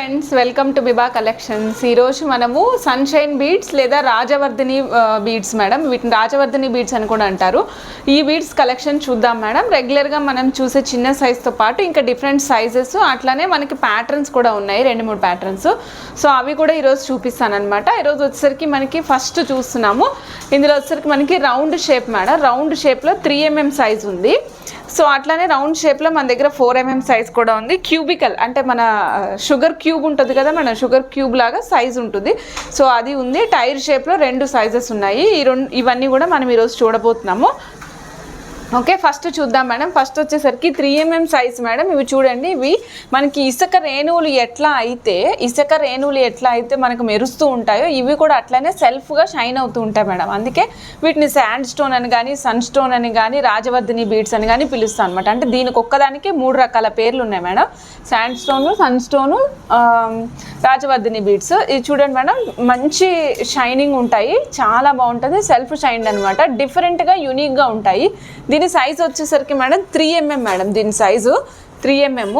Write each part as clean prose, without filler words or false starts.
Friends, welcome to Biba collections. ఈరోజు మనము sunshine beads లేదా రాజవర్ధిని బీడ్స్ మేడం, వీటిని రాజవర్ధిని బీడ్స్ అని కూడా అంటారు. ఈ బీడ్స్ కలెక్షన్ చూద్దాం మేడం. రెగ్యులర్గా మనం చూసే చిన్న సైజ్తో పాటు ఇంకా డిఫరెంట్ సైజెస్, అట్లానే మనకి ప్యాటర్న్స్ కూడా ఉన్నాయి, 2-3 ప్యాటర్న్స్. సో అవి కూడా ఈరోజు చూపిస్తాను అనమాట. ఈరోజు వచ్చేసరికి మనకి ఫస్ట్ చూస్తున్నాము, ఇందులో వచ్చేసరికి మనకి రౌండ్ షేప్ మేడం. రౌండ్ షేప్లో 3mm సైజ్ ఉంది. సో అట్లానే రౌండ్ షేప్లో మన దగ్గర 4mm సైజ్ కూడా ఉంది. క్యూబికల్ అంటే మన షుగర్ క్యూబ్ ఉంటుంది కదా, మన షుగర్ క్యూబ్ లాగా సైజ్ ఉంటుంది. సో అది ఉంది. టైర్ షేప్లో 2 సైజెస్ ఉన్నాయి. ఇవన్నీ కూడా మనం ఈరోజు చూడబోతున్నాము. ఓకే, ఫస్ట్ చూద్దాం మేడం. ఫస్ట్ వచ్చేసరికి 3mm సైజ్ మేడం. ఇవి చూడండి, ఇవి మనకి ఇసుక రేణువులు ఎట్లా అయితే మనకు మెరుస్తూ ఉంటాయో, ఇవి కూడా అట్లనే సెల్ఫ్గా షైన్ అవుతూ ఉంటాయి మేడం. అందుకే వీటిని శాండ్ స్టోన్ అని కానీ, సన్ స్టోన్ అని కానీ, రాజవర్ధిని బీడ్స్ అని కానీ పిలుస్తాం అనమాట. అంటే దీనికి ఒక్కదానికి 3 రకాల పేర్లు ఉన్నాయి madam. Sand stone, sun stone, రాజవర్ధిని బీడ్స్. ఇది చూడండి మేడం, మంచి షైనింగ్ ఉంటాయి, చాలా బాగుంటుంది. సెల్ఫ్ షైన్డ్ అనమాట, డిఫరెంట్గా యూనిక్గా ఉంటాయి. దీని సైజు వచ్చేసరికి మేడం 3mm మేడం. దీని సైజు 3mm,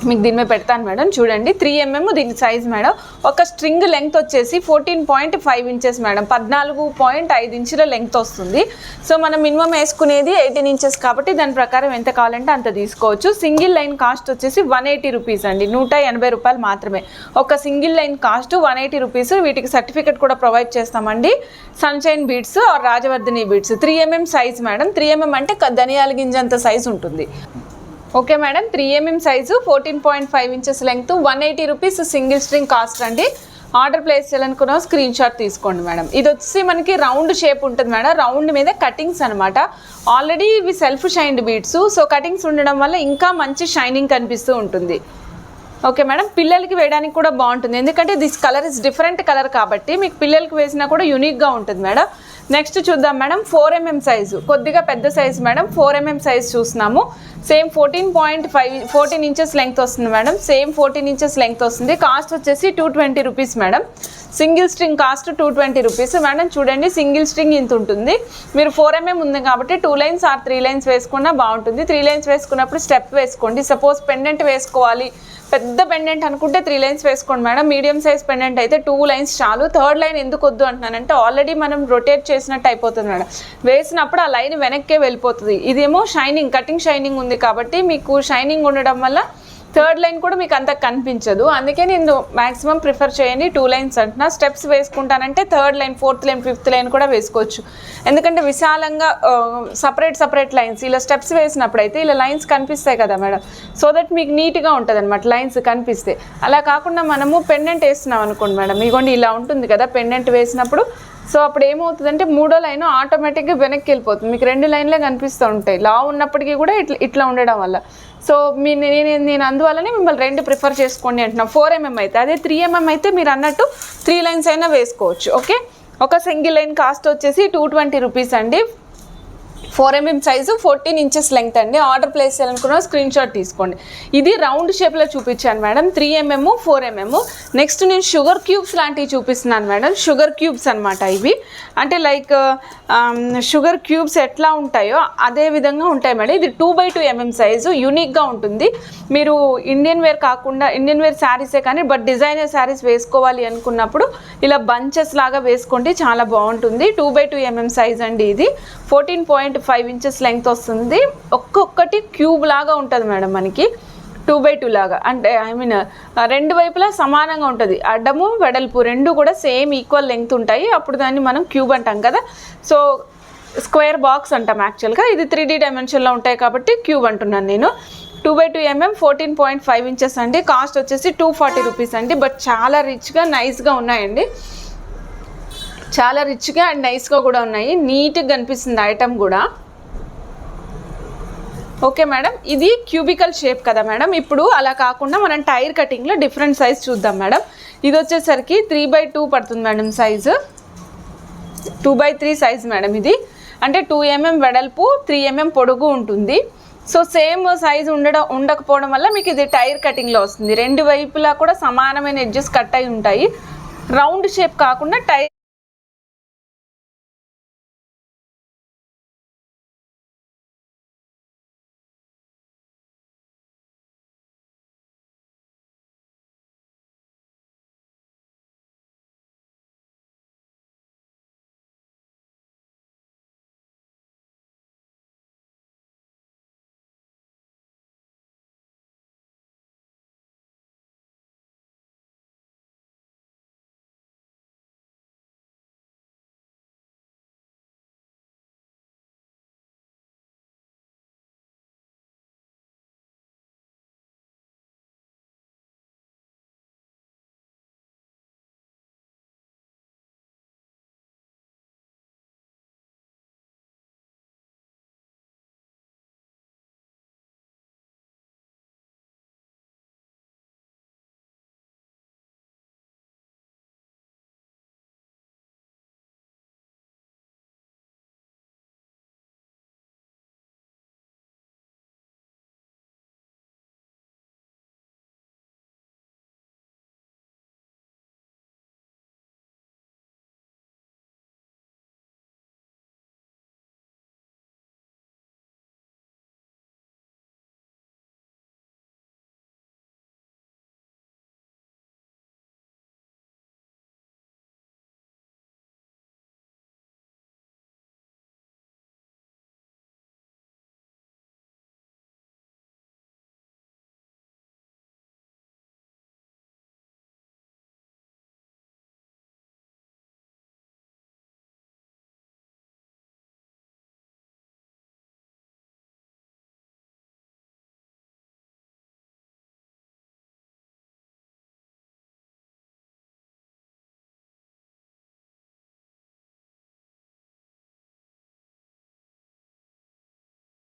మీకు దీని మీద పెడతాను మేడం. చూడండి, 3mm దీని సైజ్ మేడం. ఒక స్ట్రింగ్ లెంగ్త్ వచ్చేసి 14.5 ఇంచెస్ మేడం. 14.5 ఇంచుల లెంగ్త్ వస్తుంది. సో మనం మినిమం వేసుకునేది 18 ఇంచెస్ కాబట్టి దాని ప్రకారం ఎంత కావాలంటే అంత తీసుకోవచ్చు. సింగిల్ లైన్ కాస్ట్ వచ్చేసి 180 రూపీస్ అండి, 180 రూపాయలు మాత్రమే. ఒక సింగిల్ లైన్ కాస్ట్ 180 రూపీస్. వీటికి సర్టిఫికేట్ కూడా ప్రొవైడ్ చేస్తామండి. Sunshine beads or Rajavardhini beads 3mm size madam. 3mm అంటే ధనియాల గింజంత సైజ్ ఉంటుంది. Okay madam, 3mm size, 14.5 inches length, 180 rupees single string cost అండి. ఆర్డర్ ప్లేస్ చేయాలనుకున్న స్క్రీన్ షాట్ తీసుకోండి మేడం. ఇది వచ్చి మనకి రౌండ్ షేప్ ఉంటుంది మేడం. రౌండ్ మీద కటింగ్స్ అనమాట. ఆల్రెడీ ఇవి self shined beads, so cuttings ఉండడం వల్ల ఇంకా మంచి షైనింగ్ కనిపిస్తూ ఉంటుంది. ఓకే మేడం, పిల్లలకి వేయడానికి కూడా బాగుంటుంది, ఎందుకంటే this colour is different colour కాబట్టి మీకు పిల్లలకి వేసినా కూడా యూనిక్గా ఉంటుంది మేడం. నెక్స్ట్ చూద్దాం మేడం, 4mm సైజు, కొద్దిగా పెద్ద సైజు మేడం. 4mm సైజ్ చూస్తున్నాము. సేమ్ 14 ఇంచెస్ లెంగ్త్ వస్తుంది మేడం. సేమ్ 14 ఇంచెస్ లెంగ్త్ వస్తుంది. కాస్ట్ వచ్చేసి 220 rupees madam. Single string cost 220 rupees madam. చూడండి, సింగిల్ స్ట్రింగ్ ఇంత ఉంటుంది. మీరు 4mm ఉంది కాబట్టి 2 లైన్స్ ఆర్ 3 లైన్స్ వేసుకున్నా బాగుంటుంది. 3 లైన్స్ వేసుకున్నప్పుడు స్టెప్ వేసుకోండి. సపోజ్ పెండెంట్ వేసుకోవాలి, పెద్ద పెండెంట్ అనుకుంటే 3 లైన్స్ వేసుకోండి మేడం. మీడియం సైజ్ పెండెంట్ అయితే 2 లైన్స్ చాలు. 3rd లైన్ ఎందుకు వద్దు అంటున్నానంటే, ఆల్రెడీ మనం రొటేట్ చేసినట్టు అయిపోతుంది మేడం. వేసినప్పుడు ఆ లైన్ వెనక్కే వెళ్ళిపోతుంది. ఇదేమో షైనింగ్, కటింగ్ షైనింగ్ ఉంది కాబట్టి మీకు షైనింగ్ ఉండడం వల్ల 3rd లైన్ కూడా మీకు అంత కనిపించదు. అందుకే నేను మ్యాక్సిమం ప్రిఫర్ చేయండి 2 లైన్స్ అంటున్నా. స్టెప్స్ వేసుకుంటానంటే 3rd line, 4th line, 5th line కూడా వేసుకోవచ్చు. ఎందుకంటే విశాలంగా సపరేట్ లైన్స్ ఇలా స్టెప్స్ వేసినప్పుడు అయితే ఇలా లైన్స్ కనిపిస్తాయి కదా మేడం. సో దట్ మీకు నీట్గా ఉంటుంది అనమాట లైన్స్ కనిపిస్తే. అలా కాకుండా మనము పెండెంట్ వేస్తున్నాం అనుకోండి మేడం, ఇదిగోండి ఇలా ఉంటుంది కదా పెండెంట్ వేసినప్పుడు. సో అప్పుడు ఏమవుతుందంటే 3వ లైన్ ఆటోమేటిక్గా వెనక్కి వెళ్ళిపోతుంది. మీకు 2 లైన్లే కనిపిస్తూ ఉంటాయి లా ఉన్నప్పటికీ కూడా ఇట్లా ఉండడం వల్ల. సో నేను అందువల్లనే మిమ్మల్ని 2 ప్రిఫర్ చేసుకోండి అంటున్నా. 4mm అయితే, అదే 3mm అయితే మీరు అన్నట్టు 3 లైన్స్ అయినా వేసుకోవచ్చు. ఓకే, ఒక సింగిల్ లైన్ కాస్ట్ వచ్చేసి 220 రూపీస్ అండి. 4mm సైజు, 14 ఇంచెస్ లెంగ్త్ అండి. ఆర్డర్ ప్లేస్ చేయాలనుకున్న స్క్రీన్ షాట్ తీసుకోండి. ఇది రౌండ్ షేప్లో చూపించాను మేడం, 3mm, 4mm. నెక్స్ట్ నేను షుగర్ క్యూబ్స్ లాంటివి చూపిస్తున్నాను మేడం. షుగర్ క్యూబ్స్ అనమాట ఇవి. అంటే లైక్ షుగర్ క్యూబ్స్ ఎట్లా ఉంటాయో అదే విధంగా ఉంటాయి మేడం. ఇది 2x2mm సైజు, యూనిక్గా ఉంటుంది. మీరు ఇండియన్ వేర్ కాకుండా, ఇండియన్ వేర్ శారీసే కానీ బట్ డిజైనర్ శారీస్ వేసుకోవాలి అనుకున్నప్పుడు ఇలా బంచెస్ లాగా వేసుకోండి, చాలా బాగుంటుంది. 2x2mm సైజ్ అండి. ఇది 14.5 ఇంచెస్ లెంగ్త్ వస్తుంది. ఒక్కొక్కటి క్యూబ్ లాగా ఉంటుంది మేడం మనకి, 2x2 లాగా. అంటే ఐ మీన్ 2 వైపులా సమానంగా ఉంటుంది. అడ్డము వెడల్పు 2 కూడా సేమ్ ఈక్వల్ లెంగ్త్ ఉంటాయి. అప్పుడు దాన్ని మనం క్యూబ్ అంటాం కదా. సో స్క్వేర్ బాక్స్ అంటాం యాక్చువల్గా. ఇది 3D డైమెన్షన్లో ఉంటాయి కాబట్టి క్యూబ్ అంటున్నాను నేను. 2x2mm, 14.5 ఇంచెస్ అండి. కాస్ట్ వచ్చేసి 240 రూపీస్ అండి. బట్ చాలా రిచ్గా, నైస్గా ఉన్నాయండి. చాలా రిచ్గా అండ్ నైస్గా కూడా ఉన్నాయి. నీట్గా కనిపిస్తుంది ఐటమ్ కూడా. ఓకే మేడం, ఇది క్యూబికల్ షేప్ కదా మేడం. ఇప్పుడు అలా కాకుండా మనం టైర్ కటింగ్లో డిఫరెంట్ సైజ్ చూద్దాం మేడం. ఇది వచ్చేసరికి 3x2 పడుతుంది madam size. 2x3 size madam ఇది. అంటే 2mm వెడల్పు, 3mm పొడుగు ఉంటుంది. సో సేమ్ సైజ్ ఉండకపోవడం వల్ల మీకు ఇది టైర్ కటింగ్లో వస్తుంది. 2 వైపులా కూడా సమానమైన ఎడ్జెస్ కట్ అయి ఉంటాయి. రౌండ్ షేప్ కాకుండా టైర్